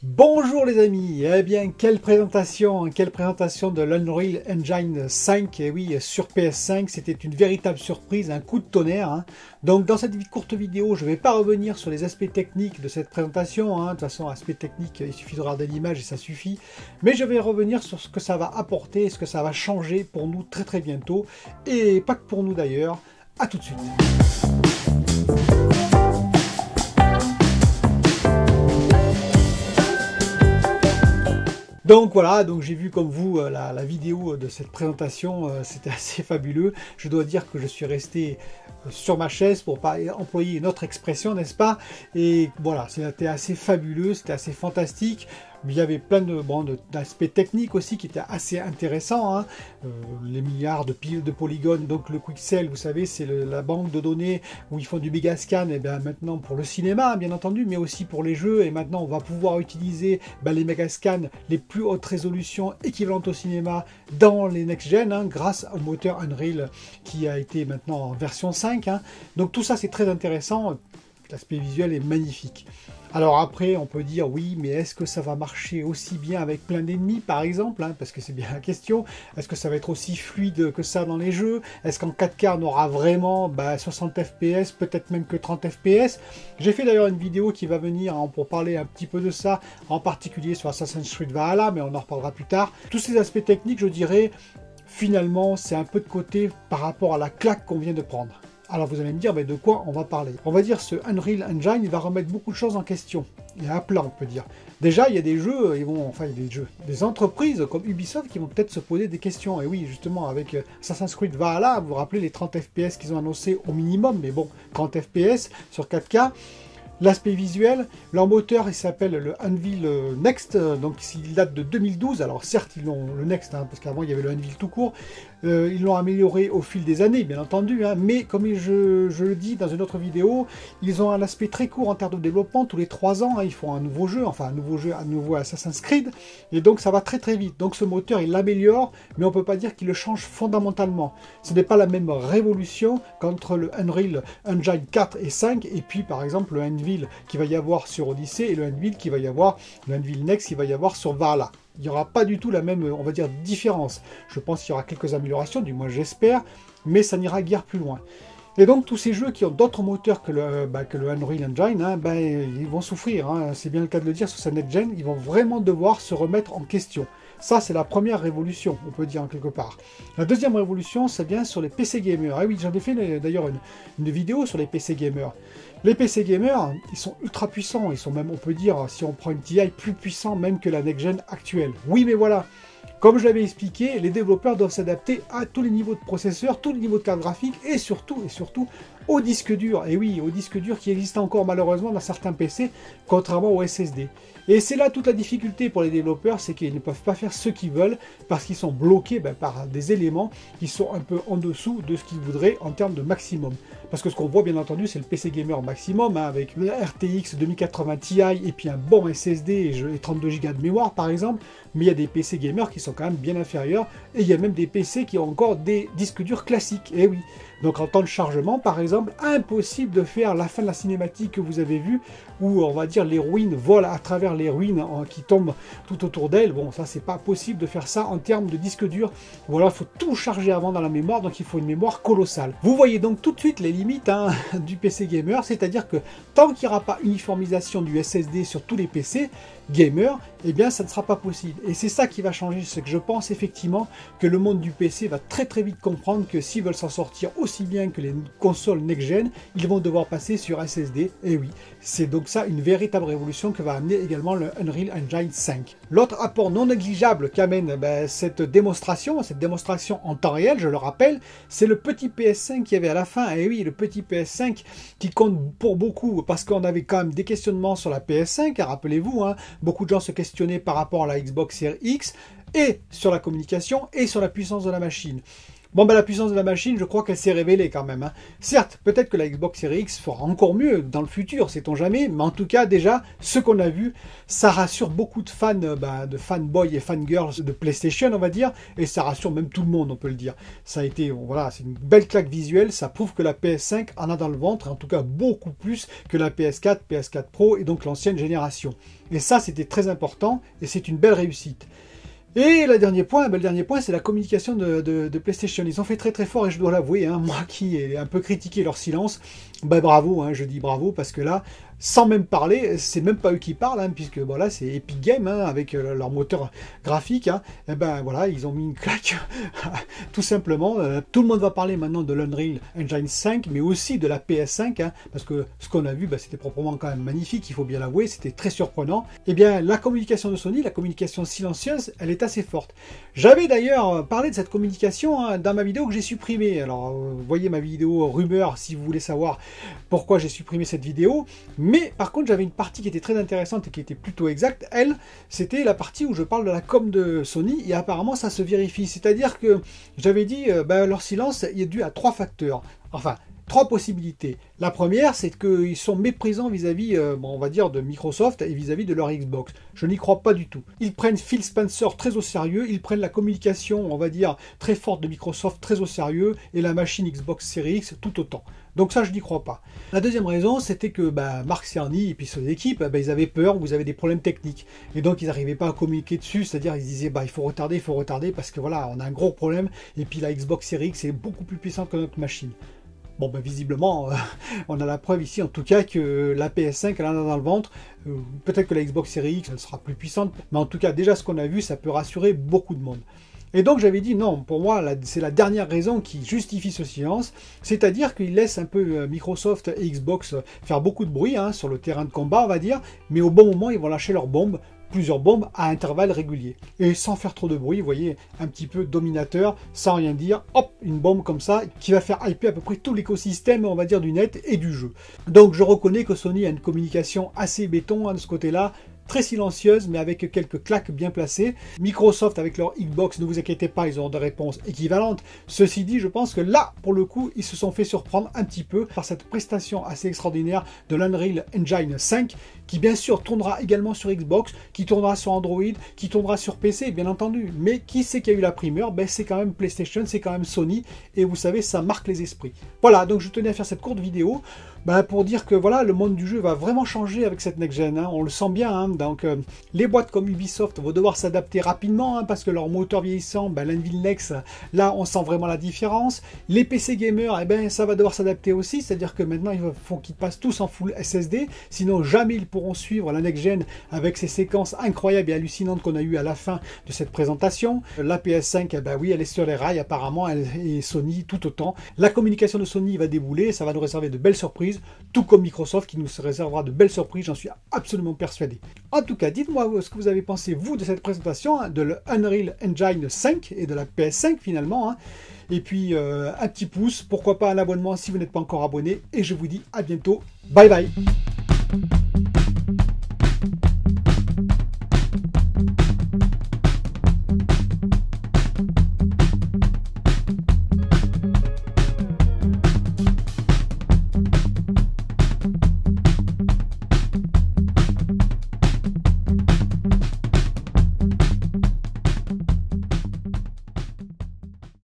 Bonjour les amis, eh bien quelle présentation de l'Unreal Engine 5, et oui sur PS5, c'était une véritable surprise, un coup de tonnerre. Donc dans cette courte vidéo, je ne vais pas revenir sur les aspects techniques de cette présentation, de toute façon aspect technique, il suffit de regarder l'image et ça suffit, mais je vais revenir sur ce que ça va apporter, ce que ça va changer pour nous très bientôt, et pas que pour nous d'ailleurs. À tout de suite. Donc voilà, donc j'ai vu comme vous la vidéo de cette présentation, c'était assez fabuleux. Je dois dire que je suis resté sur ma chaise pour pas employer une autre expression, n'est-ce pas? Et voilà, c'était assez fabuleux, c'était assez fantastique. Il y avait plein d'aspects techniques aussi qui étaient assez intéressants. Les milliards de polygones, donc le Quixel, vous savez, c'est la banque de données où ils font du Megascan, et bien maintenant pour le cinéma, bien entendu, mais aussi pour les jeux. Et maintenant, on va pouvoir utiliser les Megascans, les plus hautes résolutions équivalentes au cinéma dans les next-gen, grâce au moteur Unreal qui a été maintenant en version 5. Donc tout ça, c'est très intéressant. L'aspect visuel est magnifique. Alors après, on peut dire oui, mais est-ce que ça va marcher aussi bien avec plein d'ennemis, par exemple, parce que c'est bien la question. Est-ce que ça va être aussi fluide que ça dans les jeux? Est-ce qu'en 4K, on aura vraiment 60 FPS, peut-être même que 30 FPS? J'ai fait d'ailleurs une vidéo qui va venir pour parler un petit peu de ça, en particulier sur Assassin's Creed Valhalla, mais on en reparlera plus tard. Tous ces aspects techniques, je dirais, finalement, c'est un peu de côté par rapport à la claque qu'on vient de prendre. Alors vous allez me dire, de quoi on va parler? On va dire ce Unreal Engine, il va remettre beaucoup de choses en question. Il y a un plan, on peut dire. Déjà, il y a des jeux, des entreprises comme Ubisoft qui vont peut-être se poser des questions. Et oui, justement, avec Assassin's Creed Valhalla, vous vous rappelez les 30 FPS qu'ils ont annoncé au minimum, mais bon, 30 FPS sur 4K. L'aspect visuel, leur moteur il s'appelle le Unreal Next, donc il date de 2012, alors certes ils l'ont le Next, parce qu'avant il y avait le Unreal tout court, ils l'ont amélioré au fil des années bien entendu, mais comme je le dis dans une autre vidéo, ils ont un aspect très court en termes de développement, tous les 3 ans ils font un nouveau jeu, un nouveau Assassin's Creed, et donc ça va très vite, donc ce moteur il l'améliore, mais on ne peut pas dire qu'il le change fondamentalement, ce n'est pas la même révolution qu'entre le Unreal Engine 4 et 5, et puis par exemple le Unreal qui va y avoir sur Odyssey et le Unreal qui va y avoir, le Unreal Next qui va y avoir sur Valhalla. Il n'y aura pas du tout la même, on va dire, différence. Je pense qu'il y aura quelques améliorations, du moins j'espère, mais ça n'ira guère plus loin. Et donc tous ces jeux qui ont d'autres moteurs que le Unreal Engine, ils vont souffrir, c'est bien le cas de le dire sur cette next-gen, ils vont vraiment devoir se remettre en question. Ça, c'est la première révolution, on peut dire en quelque part. La deuxième révolution, c'est bien sur les PC gamers. Ah oui, j'en ai fait d'ailleurs une vidéo sur les PC gamers. Les PC gamers, ils sont ultra puissants, ils sont même, on peut dire, si on prend une TI, plus puissants même que la next-gen actuelle. Oui, mais voilà. Comme je l'avais expliqué, les développeurs doivent s'adapter à tous les niveaux de processeurs, tous les niveaux de carte graphique et surtout au disque dur. Et oui, au disque dur qui existe encore malheureusement dans certains PC, contrairement au SSD. Et c'est là toute la difficulté pour les développeurs, c'est qu'ils ne peuvent pas faire ce qu'ils veulent parce qu'ils sont bloqués par des éléments qui sont un peu en dessous de ce qu'ils voudraient en termes de maximum. Parce que ce qu'on voit bien entendu, c'est le PC gamer maximum, avec le RTX 2080 Ti et puis un bon SSD et 32 Go de mémoire par exemple. Mais il y a des PC gamers qui sont quand même bien inférieurs et il y a même des PC qui ont encore des disques durs classiques. Et oui. Donc en temps de chargement, par exemple, impossible de faire la fin de la cinématique que vous avez vue, où on va dire l'héroïne vole à travers les ruines qui tombent tout autour d'elle. Bon, ça c'est pas possible de faire ça en termes de disque dur. Voilà, il faut tout charger avant dans la mémoire, donc il faut une mémoire colossale. Vous voyez donc tout de suite les limites du PC gamer, c'est-à-dire que tant qu'il n'y aura pas uniformisation du SSD sur tous les PC gamer, eh bien ça ne sera pas possible. Et c'est ça qui va changer, c'est que je pense effectivement que le monde du PC va très vite comprendre que s'ils veulent s'en sortir aussi bien que les consoles next-gen, ils vont devoir passer sur SSD. Et oui, c'est donc ça une véritable révolution que va amener également le Unreal Engine 5. L'autre apport non négligeable qu'amène cette démonstration en temps réel, je le rappelle, c'est le petit PS5 qu'il y avait à la fin. Et oui, le petit PS5 qui compte pour beaucoup, parce qu'on avait quand même des questionnements sur la PS5, rappelez-vous, beaucoup de gens se questionnaient par rapport à la Xbox Series X, et sur la communication, et sur la puissance de la machine. Bon, ben la puissance de la machine, je crois qu'elle s'est révélée quand même, hein. Certes, peut-être que la Xbox Series X fera encore mieux dans le futur, sait-on jamais, mais en tout cas, déjà, ce qu'on a vu, ça rassure beaucoup de fans, de fanboys et fangirls de PlayStation, on va dire, et ça rassure même tout le monde, on peut le dire. Ça a été, voilà, c'est une belle claque visuelle, ça prouve que la PS5 en a dans le ventre, en tout cas beaucoup plus que la PS4, PS4 Pro et donc l'ancienne génération. Et ça, c'était très important, et c'est une belle réussite. Et le dernier point, c'est la communication de PlayStation. Ils ont fait très très fort et je dois l'avouer, hein, moi qui ai un peu critiqué leur silence, bravo, hein, je dis bravo parce que là, sans même parler, c'est même pas eux qui parlent, hein, puisque voilà, c'est Epic Games hein, avec leur moteur graphique. Hein, et ben voilà, ils ont mis une claque, tout simplement. Tout le monde va parler maintenant de l'Unreal Engine 5, mais aussi de la PS5, hein, parce que ce qu'on a vu, c'était proprement quand même magnifique, il faut bien l'avouer, c'était très surprenant. Et bien, la communication de Sony, la communication silencieuse, elle est assez forte. J'avais d'ailleurs parlé de cette communication hein, dans ma vidéo que j'ai supprimée. Alors, vous voyez ma vidéo rumeur si vous voulez savoir pourquoi j'ai supprimé cette vidéo. Mais par contre, j'avais une partie qui était très intéressante et qui était plutôt exacte. Elle, c'était la partie où je parle de la com de Sony et apparemment ça se vérifie. C'est-à-dire que j'avais dit leur silence est dû à 3 facteurs. Enfin, 3 possibilités. La première, c'est qu'ils sont méprisants vis-à-vis, on va dire, de Microsoft et vis-à-vis de leur Xbox. Je n'y crois pas du tout. Ils prennent Phil Spencer très au sérieux, ils prennent la communication, on va dire, très forte de Microsoft très au sérieux et la machine Xbox Series X tout autant. Donc ça, je n'y crois pas. La deuxième raison, c'était que Marc Cerny et puis son équipe, ils avaient peur, vous avez des problèmes techniques. Et donc, ils n'arrivaient pas à communiquer dessus, c'est-à-dire, ils disaient, il faut retarder, parce que voilà, on a un gros problème, et puis la Xbox Series X est beaucoup plus puissante que notre machine. Bon, visiblement, on a la preuve ici, en tout cas, que la PS5, elle en a dans le ventre. Peut-être que la Xbox Series X, elle sera plus puissante, mais en tout cas, déjà, ce qu'on a vu, ça peut rassurer beaucoup de monde. Et donc j'avais dit non, pour moi c'est la dernière raison qui justifie ce silence, c'est-à-dire qu'il laisse un peu Microsoft et Xbox faire beaucoup de bruit hein, sur le terrain de combat on va dire, mais au bon moment ils vont lâcher leurs bombes, plusieurs bombes à intervalles réguliers. Et sans faire trop de bruit, vous voyez, un petit peu dominateur, sans rien dire, hop, une bombe comme ça, qui va faire hyper à peu près tout l'écosystème, on va dire, du net et du jeu. Donc je reconnais que Sony a une communication assez béton hein, de ce côté-là, très silencieuse, mais avec quelques claques bien placées. Microsoft, avec leur Xbox, ne vous inquiétez pas, ils auront des réponses équivalentes. Ceci dit, je pense que là, pour le coup, ils se sont fait surprendre un petit peu par cette prestation assez extraordinaire de l'Unreal Engine 5, qui bien sûr tournera également sur Xbox, qui tournera sur Android, qui tournera sur PC, bien entendu. Mais qui c'est qui a eu la primeur? C'est quand même PlayStation, c'est quand même Sony, et vous savez, ça marque les esprits. Voilà, donc je tenais à faire cette courte vidéo, pour dire que voilà, le monde du jeu va vraiment changer avec cette next-gen, hein, on le sent bien, hein, donc les boîtes comme Ubisoft vont devoir s'adapter rapidement, hein, parce que leur moteur vieillissant, l'Anvil Next, là on sent vraiment la différence. Les PC gamers, ça va devoir s'adapter aussi, c'est-à-dire que maintenant il faut qu'ils passent tous en full SSD, sinon jamais ils pourront suivre la next-gen avec ces séquences incroyables et hallucinantes qu'on a eues à la fin de cette présentation. La PS5, oui, elle est sur les rails apparemment, et Sony tout autant. La communication de Sony va débouler, ça va nous réserver de belles surprises, tout comme Microsoft qui nous réservera de belles surprises, j'en suis absolument persuadé. En tout cas, dites-moi ce que vous avez pensé, vous, de cette présentation, hein, de l'Unreal Engine 5 et de la PS5 finalement. Hein. Et puis, un petit pouce, pourquoi pas un abonnement si vous n'êtes pas encore abonné. Et je vous dis à bientôt. Bye bye.